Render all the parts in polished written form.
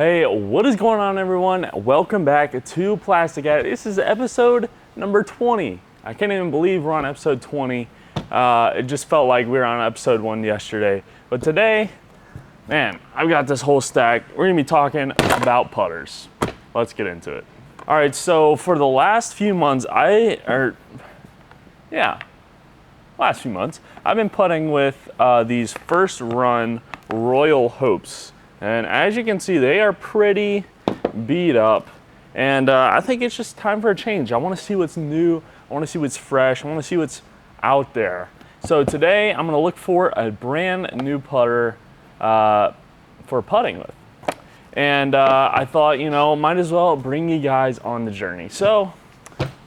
Hey, what is going on, everyone? Welcome back to Plastic Addict. This is episode number 20. I can't even believe we're on episode 20. It just felt like we were on episode 1 yesterday. But today, man, I've got this whole stack. We're gonna be talking about putters. Let's get into it. All right, so for the last few months, last few months, I've been putting with these first run Royal Hopes. And as you can see, they are pretty beat up. And I think it's just time for a change. I want to see what's new. I want to see what's fresh. I want to see what's out there. So today, I'm going to look for a brand new putter for putting with. And I thought, might as well bring you guys on the journey. So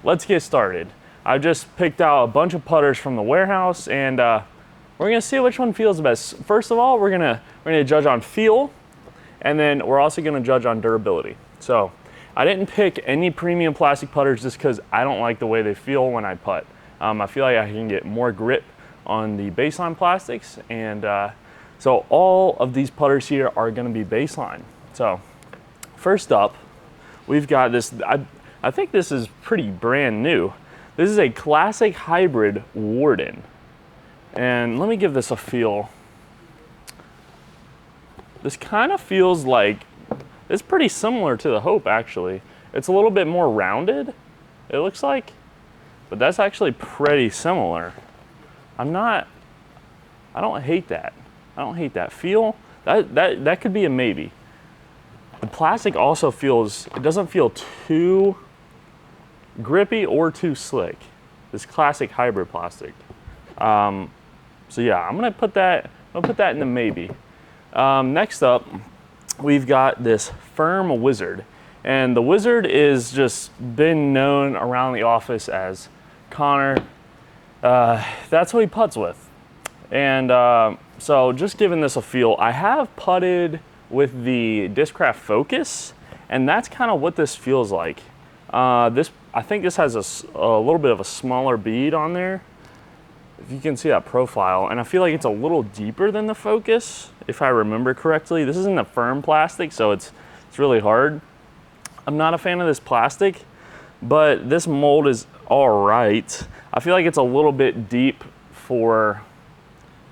let's get started. I just picked out a bunch of putters from the warehouse, and we're going to see which one feels the best. First of all, we're going to judge on feel. And then we're also going to judge on durability. So I didn't pick any premium plastic putters just because I don't like the way they feel when I putt. I feel like I can get more grip on the baseline plastics. And so all of these putters here are going to be baseline. So first up, we've got this. I think this is pretty brand new. This is a classic hybrid Warden. And let me give this a feel. This kind of feels like, it's pretty similar to the Hope actually. It's a little bit more rounded, it looks like, but that's actually pretty similar. I don't hate that. I don't hate that feel. That could be a maybe. The plastic also it doesn't feel too grippy or too slick. This classic hybrid plastic. So yeah, I'm gonna put that in the maybe. Next up, we've got this Firm Wizard. And the Wizard is just been known around the office as Connor. That's what he putts with. And so just giving this a feel, I have putted with the Discraft Focus, and that's kind of what this feels like. I think this has a little bit of a smaller bead on there, if you can see that profile, and I feel like it's a little deeper than the Focus, if I remember correctly. This isn't a firm plastic, so it's really hard. I'm not a fan of this plastic, but this mold is all right. I feel like it's a little bit deep for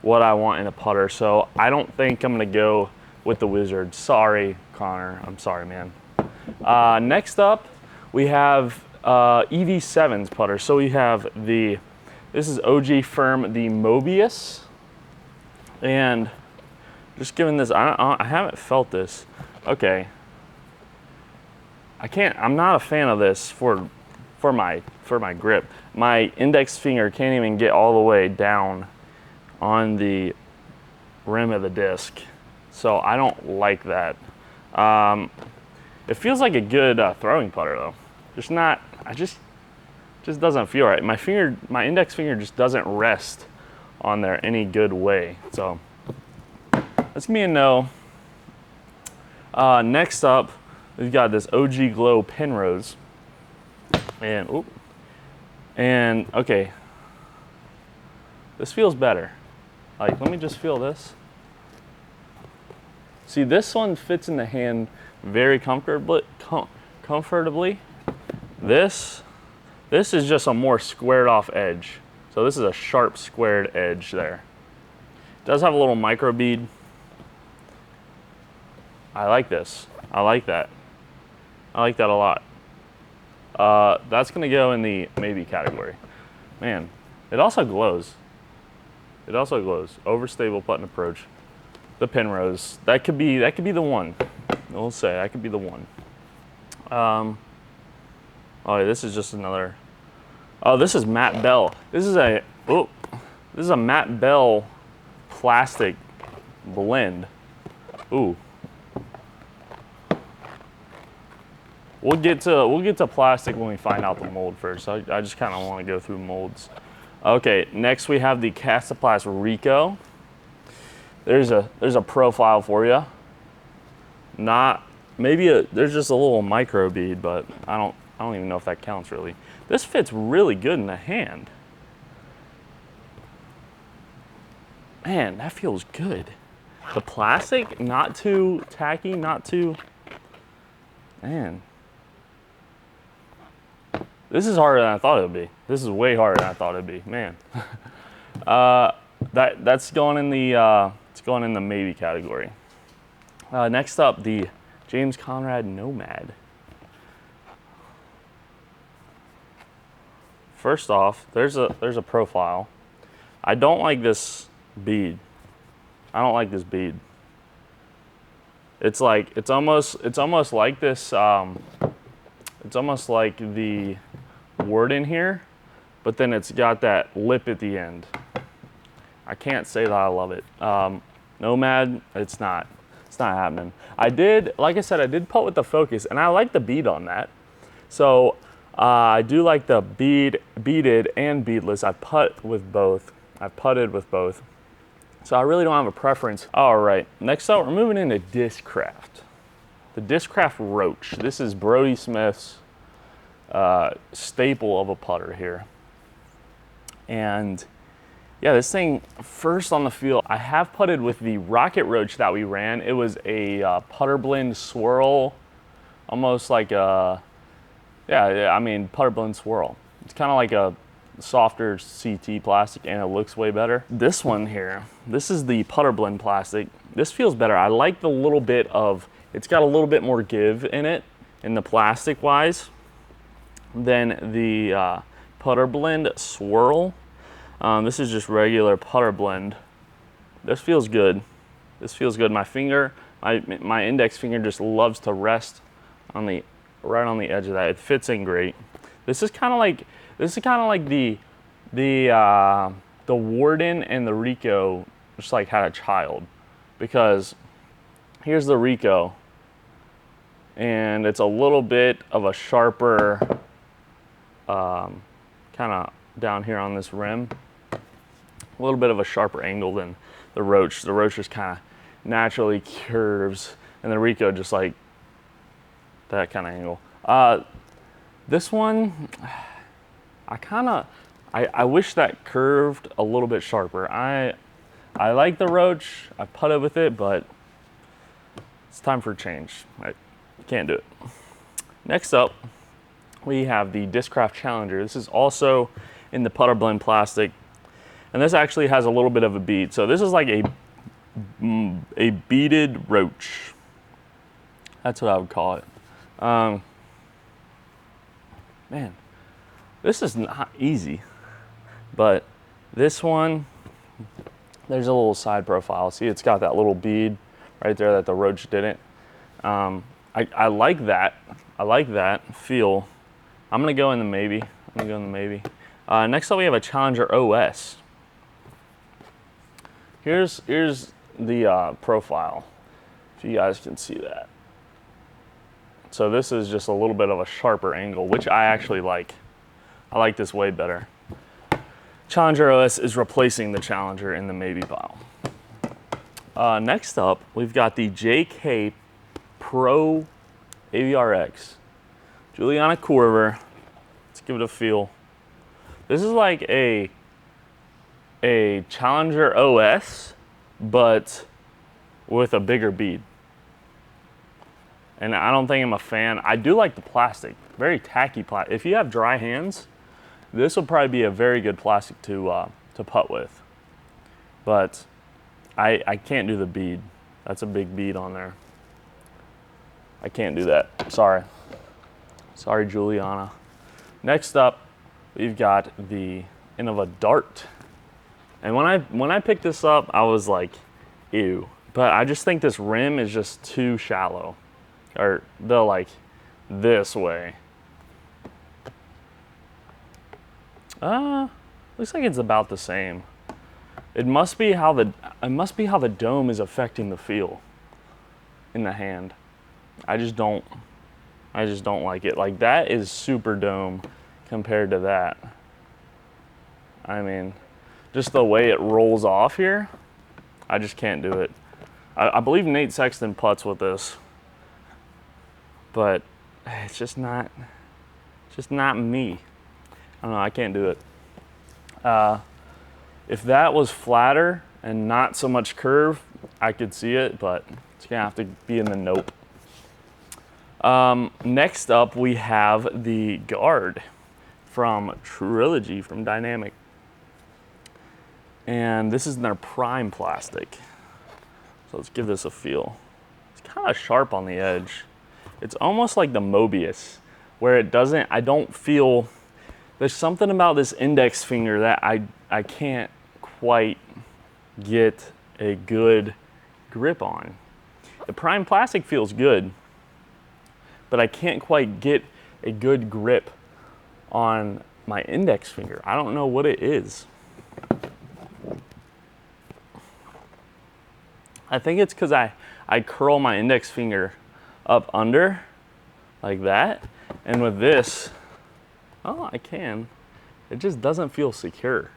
what I want in a putter, so I don't think I'm gonna go with the Wizard. Sorry, Connor, I'm sorry, man. Next up, we have EV7's putter. So we have this is OG Firm, the Mobius, and just giving this, I haven't felt this. Okay, I'm not a fan of this for my grip. My index finger can't even get all the way down on the rim of the disc, so I don't like that. It feels like a good throwing putter though. Just doesn't feel right. My index finger just doesn't rest on there any good way. So that's me a no. Next up, we've got this OG Glow Penrose. And okay, this feels better. Like, let me just feel this. See, this one fits in the hand very comfortably. This is just a more squared off edge. So this is a sharp squared edge there. It does have a little micro bead. I like this. I like that. I like that a lot. That's gonna go in the maybe category. Man, it also glows. It also glows. Overstable putt and approach. The Penrose. That could be the one. We'll say that could be the one. Oh, this is just another. Oh, this is Matt Bell. This is a Matt Bell plastic blend. Ooh. We'll get to plastic when we find out the mold first. I just kind of want to go through molds. Okay, next we have the Castaplast Ricoh. There's a profile for you. There's just a little micro bead, but I don't even know if that counts really. This fits really good in the hand. Man, that feels good. The plastic, not too tacky, not too Man. This is harder than I thought it would be. This is way harder than I thought it would be, man. That's going in the it's going in the maybe category. Next up, the James Conrad Nomad. First off, there's a profile. I don't like this bead. I don't like this bead. It's like it's almost like this. It's almost like the Warden here, but then it's got that lip at the end. I can't say that I love it. Nomad, it's not happening. Like I said, I did putt with the Focus, and I like the bead on that. So I do like the beaded and beadless. I've putted with both. So I really don't have a preference. All right, next up, we're moving into Discraft. The Discraft Roach. This is Brodie Smith's staple of a putter here. And yeah, this thing, first on the field, I have putted with the Rocket Roach that we ran. It was a putter blend swirl, almost like a, I mean, putter blend swirl. It's kind of like a softer CT plastic, and it looks way better. This one here, this is the putter blend plastic. This feels better. I like the little bit of, it's got a little bit more give in it, in the plastic wise, than the putter blend swirl. This is just regular putter blend. This feels good. This feels good. My finger, my index finger just loves to rest on the, right on the edge of that. It fits in great. This is kind of like the Warden and the Ricoh just like had a child, because here's the Ricoh, and it's a little bit of a sharper, kind of down here on this rim, a little bit of a sharper angle than the Roach. The Roach just kind of naturally curves, and the Ricoh just like that kind of angle. This one, I wish that curved a little bit sharper. I like the Roach. I putted with it, but it's time for a change. I can't do it. Next up, we have the Discraft Challenger. This is also in the putter blend plastic, and this actually has a little bit of a bead. So this is like a beaded Roach. That's what I would call it. Man, this is not easy, but this one, there's a little side profile. See, it's got that little bead right there that the Roach didn't. I like that. I like that feel. I'm gonna go in the maybe. Next up, we have a Challenger Os. Here's the profile, if you guys can see that. So this is just a little bit of a sharper angle, which I actually like. I like this way better. Challenger Os is replacing the Challenger in the maybe pile. Next up, we've got the JK Pro AVRX. Juliana Corver. Let's give it a feel. This is like a Challenger Os, but with a bigger bead. And I don't think I'm a fan. I do like the plastic, very tacky plastic. If you have dry hands, this will probably be a very good plastic to putt with. But I can't do the bead. That's a big bead on there. I can't do that. Sorry. Sorry, Juliana. Next up, we've got the Innova Dart. And when I picked this up, I was like, ew. But I just think this rim is just too shallow. Or they'll like this way. Looks like it's about the same. It must be how the dome is affecting the feel in the hand. I just don't like it. Like, that is super dome compared to that. I mean, just the way it rolls off here, I just can't do it. I believe Nate Sexton putts with this, but it's just not me. I don't know, I can't do it. If that was flatter and not so much curve, I could see it, but it's gonna have to be in the nope. Next up, we have the Guard from Trilogy from Dynamic. And this is in their prime plastic. So let's give this a feel. It's kind of sharp on the edge. It's almost like the Mobius, where it doesn't, I don't feel, there's something about this index finger that I can't quite get a good grip on. The prime plastic feels good, but I can't quite get a good grip on my index finger. I don't know what it is. I think it's because I curl my index finger up under like that, and with this, oh, I can. It just doesn't feel secure.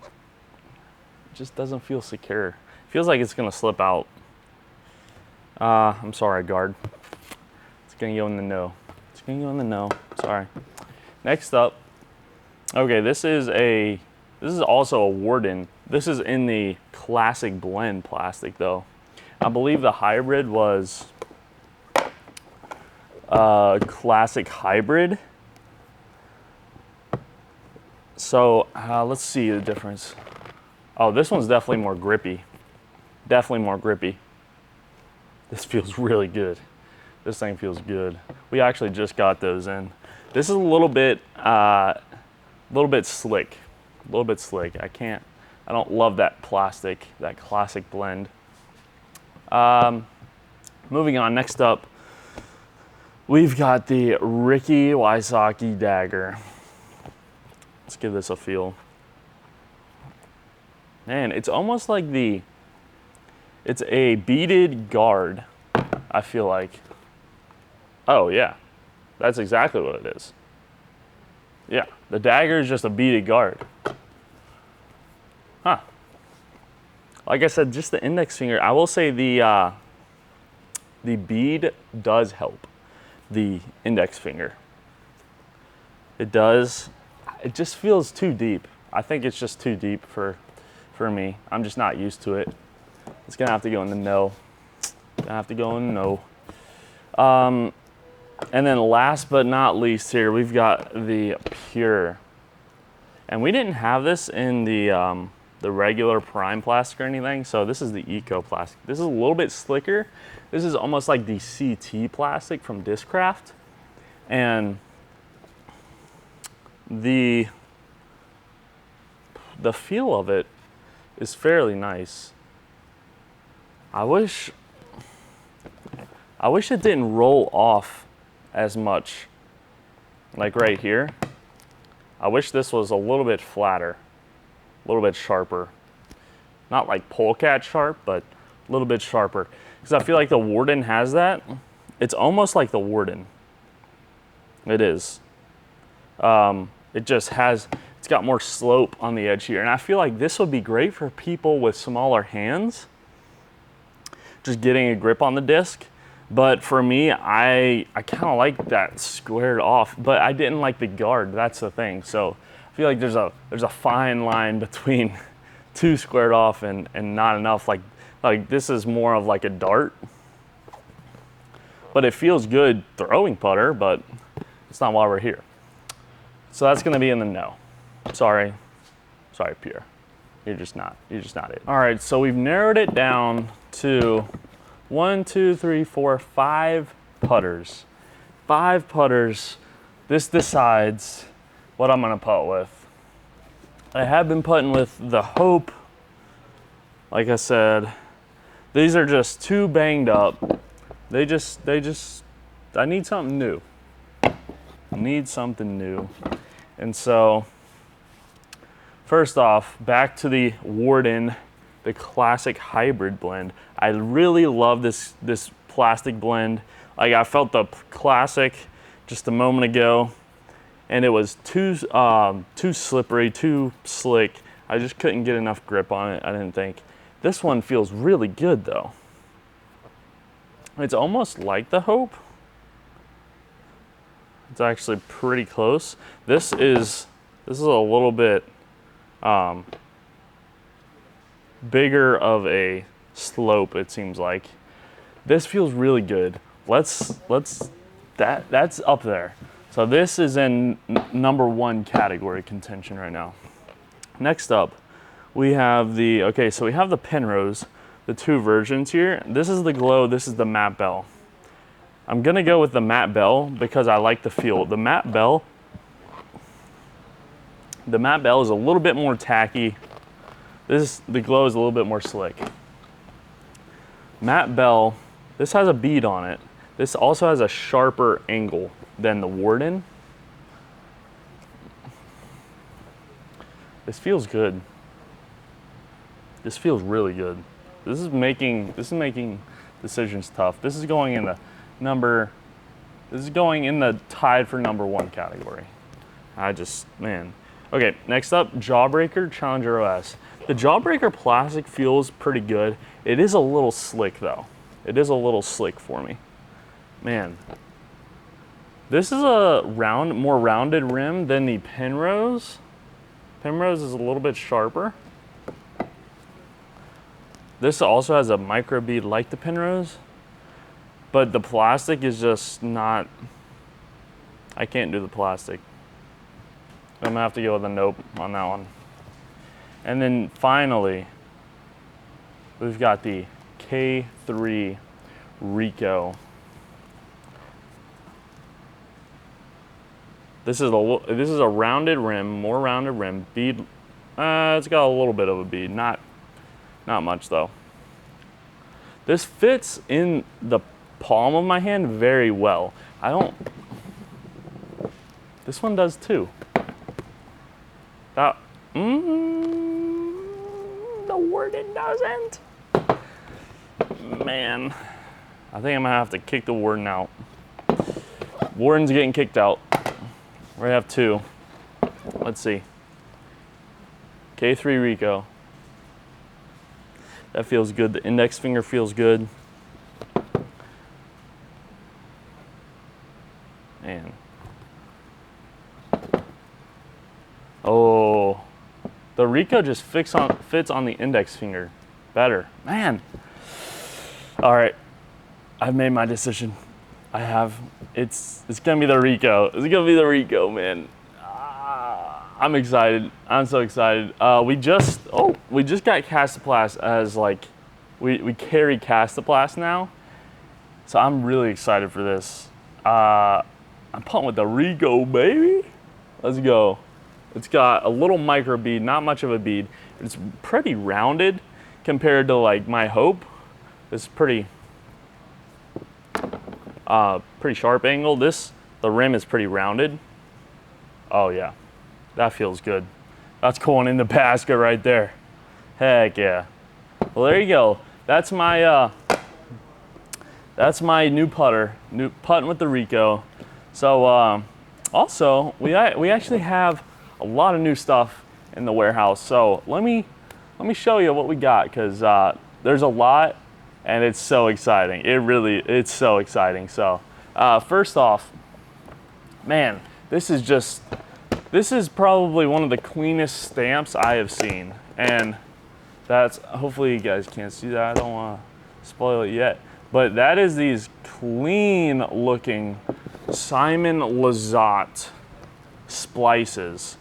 It just doesn't feel secure. It feels like it's gonna slip out. I'm sorry, Guard. It's gonna go in the no. It's gonna go in the no. Sorry. Next up, okay, this is also a Warden. This is in the classic blend plastic though. I believe the hybrid was classic hybrid. So let's see the difference. Oh, this one's definitely more grippy. Definitely more grippy. This feels really good. This thing feels good. We actually just got those in. This is a little bit slick. A little bit slick. I don't love that plastic, that classic blend. Moving on, next up, we've got the Ricoh Wysocki Dagger. Let's give this a feel. Man, it's almost like it's a beaded guard, I feel like. Oh yeah, that's exactly what it is. Yeah, the dagger is just a beaded guard. Huh. Like I said, just the index finger. I will say the bead does help the index finger. It does. It just feels too deep. I think it's just too deep for me. I'm just not used to it. It's gonna have to go in the no. Gonna have to go in the no. And then last but not least here, we've got the Pure. And we didn't have this in the regular prime plastic or anything, so this is the eco plastic. This is a little bit slicker. This is almost like the CT plastic from Discraft. And the feel of it is fairly nice. I wish it didn't roll off as much, like right here. I wish this was a little bit flatter, a little bit sharper. Not like polecat sharp, but a little bit sharper. Because I feel like the Warden has that. It's almost like the Warden. It is. It just has, it's got more slope on the edge here. And I feel like this would be great for people with smaller hands, just getting a grip on the disc. But for me, I kind of like that squared off, but I didn't like the guard. That's the thing. So I feel like there's a fine line between too squared off and not enough. Like this is more of like a dart, but it feels good throwing putter, but it's not why we're here. So that's gonna be in the no. Sorry, Pure. You're just not it. All right, so we've narrowed it down to 1, 2, 3, 4, 5 putters. 5 putters. This decides what I'm gonna putt with. I have been putting with the Hope. Like I said, these are just too banged up. I need something new. I need something new. And so, first off, back to the Warden, the classic hybrid blend. I really love this plastic blend. Like I felt the classic just a moment ago, and it was too slippery, too slick. I just couldn't get enough grip on it, I didn't think. This one feels really good though. It's almost like the Hope. It's actually pretty close. This is a little bit bigger of a slope, it seems like. This feels really good. that's up there. So this is in number 1 category contention right now. Next up, we have the Penrose, the 2 versions here. This is the glow, this is the matte bell. I'm gonna go with the matte bell because I like the feel. The matte bell is a little bit more tacky. The glow is a little bit more slick. Matte bell, this has a bead on it. This also has a sharper angle than the Warden. This feels good. This feels really good. This is making decisions tough. This is going in the tied for number 1 category. Man. Okay, next up, Jawbreaker Challenger Os. The Jawbreaker plastic feels pretty good. It is a little slick though. It is a little slick for me. Man. This is a more rounded rim than the Penrose. Penrose is a little bit sharper. This also has a micro bead like the Penrose, but the plastic is just not, I can't do the plastic. I'm gonna have to go with a nope on that one. And then finally, we've got the K3 Ricoh. This is a rounded rim, more rounded rim. Bead, it's got a little bit of a bead, not much though. This fits in the palm of my hand very well. This one does too. The Warden doesn't. Man, I think I'm gonna have to kick the Warden out. Warden's getting kicked out. We're gonna have 2. Let's see. K3 Ricoh. That feels good. The index finger feels good. Man. Oh, the Ricoh just fits on the index finger better. Man. All right, I've made my decision. I have. It's gonna be the Ricoh. It's gonna be the Ricoh, man. I'm excited. I'm so excited. We just got Castoplast as like, we carry Castoplast now, so I'm really excited for this. I'm pumped with the Ricoh, baby. Let's go. It's got a little micro bead, not much of a bead. It's pretty rounded compared to like my Hope. It's pretty sharp angle. The rim is pretty rounded. Oh yeah, that feels good. That's going in the basket right there. Heck yeah. Well, there you go. That's my new putter, putting with the Ricoh. So also we actually have a lot of new stuff in the warehouse. So let me show you what we got, because there's a lot and it's so exciting. It's so exciting. So first off, man, this is probably one of the cleanest stamps I have seen, and that's, hopefully you guys can't see that. I don't want to spoil it yet, but that is these clean looking Simon Lizotte splices.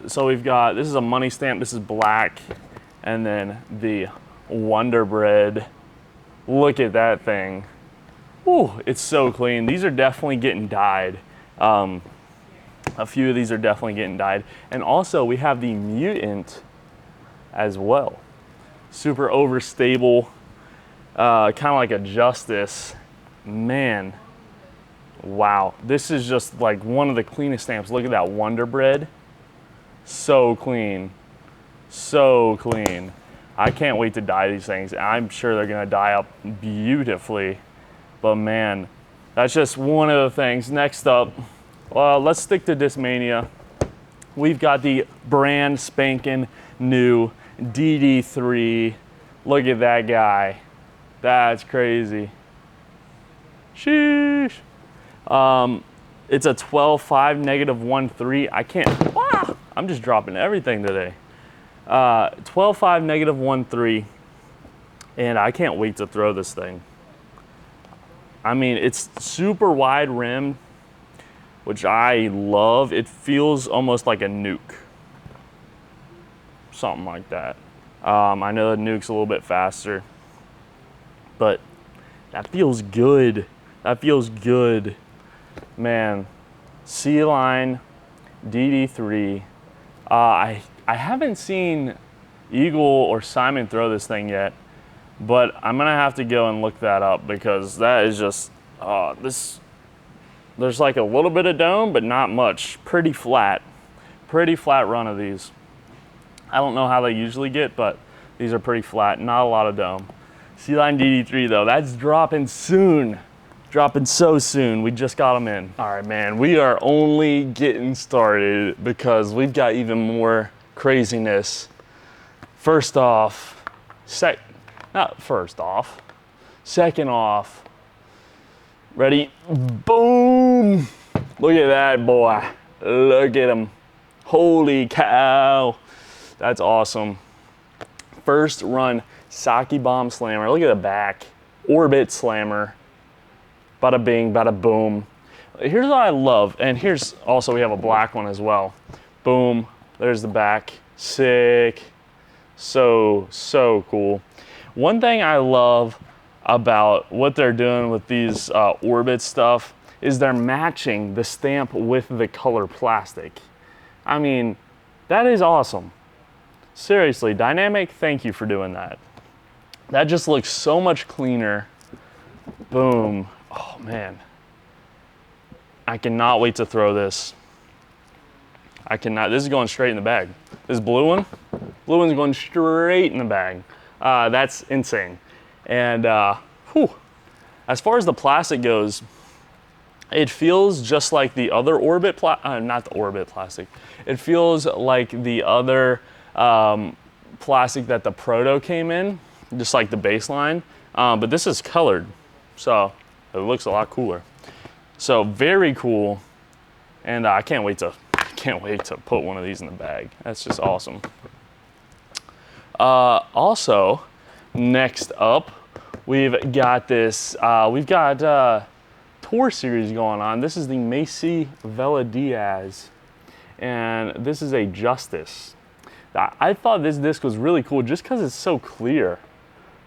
So we've got, this is a money stamp, this is black, and then the Wonder Bread. Look at that thing. Ooh, it's so clean. These are definitely getting dyed. A few of these are definitely getting dyed. And also we have the Mutant as well. Super overstable, kind of like a Justice. Man, wow. This is just like one of the cleanest stamps. Look at that Wonder Bread. So clean, so clean. I can't wait to dye these things. I'm sure they're gonna dye up beautifully. But man, that's just one of the things. Next up, let's stick to Discmania. We've got the brand spanking new DD3. Look at that guy. That's crazy. Sheesh. It's a 12.5 -1.3. I can't, I'm just dropping everything today. 12.5 -1.3. And I can't wait to throw this thing. I mean, it's super wide rim, which I love. It feels almost like a nuke. Something like that. I know the nuke's a little bit faster, but that feels good. That feels good. Man, C-Line DD3. I haven't seen Eagle or Simon throw this thing yet, but I'm gonna have to go and look that up because that is just, there's like a little bit of dome, but not much. Pretty flat run of these. I don't know how they usually get, but these are pretty flat, not a lot of dome. C-Line DD3 though, that's dropping soon. Dropping so soon, we just got them in. All right, man, we are only getting started because we've got even more craziness. Second off, ready, boom. Look at that boy, look at him. Holy cow, that's awesome. First run, Wysocki bomb slammer, look at the back, orbit slammer. Bada bing, bada boom. Here's what I love, and here's also, we have a black one as well. Boom, there's the back, sick. So cool. One thing I love about what they're doing with these orbit stuff is they're matching the stamp with the color plastic. I mean, that is awesome. Seriously, Dynamic, thank you for doing that. That just looks so much cleaner. Boom. Oh man, I cannot wait to throw this. I cannot, this is going straight in the bag. This blue one's going straight in the bag. That's insane. And whew, as far as the plastic goes, it feels just like the other orbit, not the orbit plastic. It feels like the other plastic that the Proto came in, just like the baseline, but this is colored, so it looks a lot cooler. So very cool, and I can't wait to put one of these in the bag. That's just awesome. Also, next up, we've got this. Tour series going on. This is the Macy Vela Diaz, and this is a Justice. I thought this disc was really cool just because it's so clear.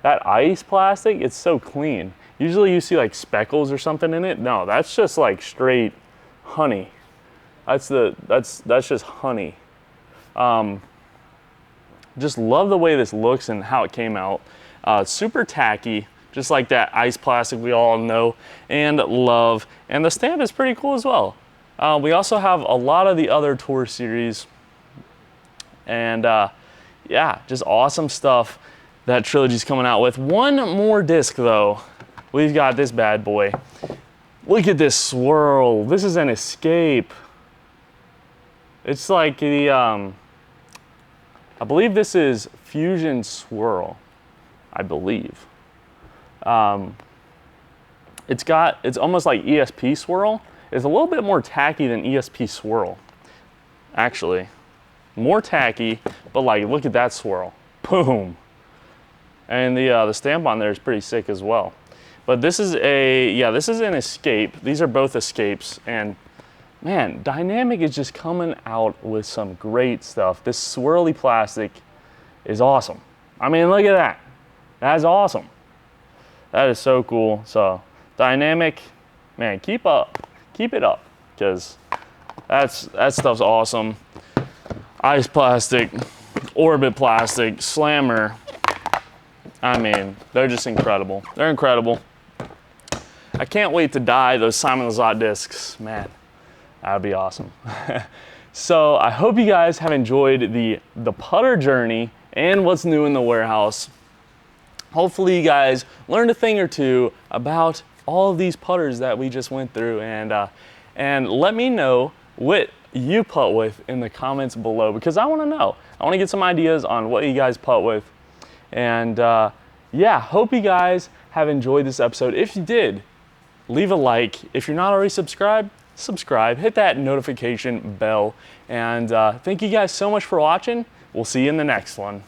That ice plastic, it's so clean. Usually you see like speckles or something in it. No, that's just like straight honey. That's just honey. Just love the way this looks and how it came out. Super tacky, just like that ice plastic we all know and love. And the stamp is pretty cool as well. We also have a lot of the other Tour series. And yeah, just awesome stuff that Trilogy's coming out with. One more disc though. We've got this bad boy. Look at this swirl. This is an Escape. It's like the, I believe this is Fusion Swirl, I believe. It's almost like ESP Swirl. It's a little bit more tacky than ESP Swirl, actually. More tacky, but like, look at that swirl. Boom. And the stamp on there is pretty sick as well. But this is this is an Escape. These are both Escapes, and man, Dynamic is just coming out with some great stuff. This swirly plastic is awesome. I mean, look at that. That's awesome. That is so cool. So Dynamic, man, keep it up, because that stuff's awesome. Ice plastic, orbit plastic, slammer. I mean, they're just incredible. They're incredible. I can't wait to dye those Simon Lizotte discs. Man, that would be awesome. So I hope you guys have enjoyed the putter journey and what's new in the warehouse. Hopefully you guys learned a thing or two about all of these putters that we just went through, and let me know what you putt with in the comments below, because I want to know. I want to get some ideas on what you guys putt with. And yeah, hope you guys have enjoyed this episode. If you did, leave a like. If you're not already subscribed, subscribe, hit that notification bell. And thank you guys so much for watching. We'll see you in the next one.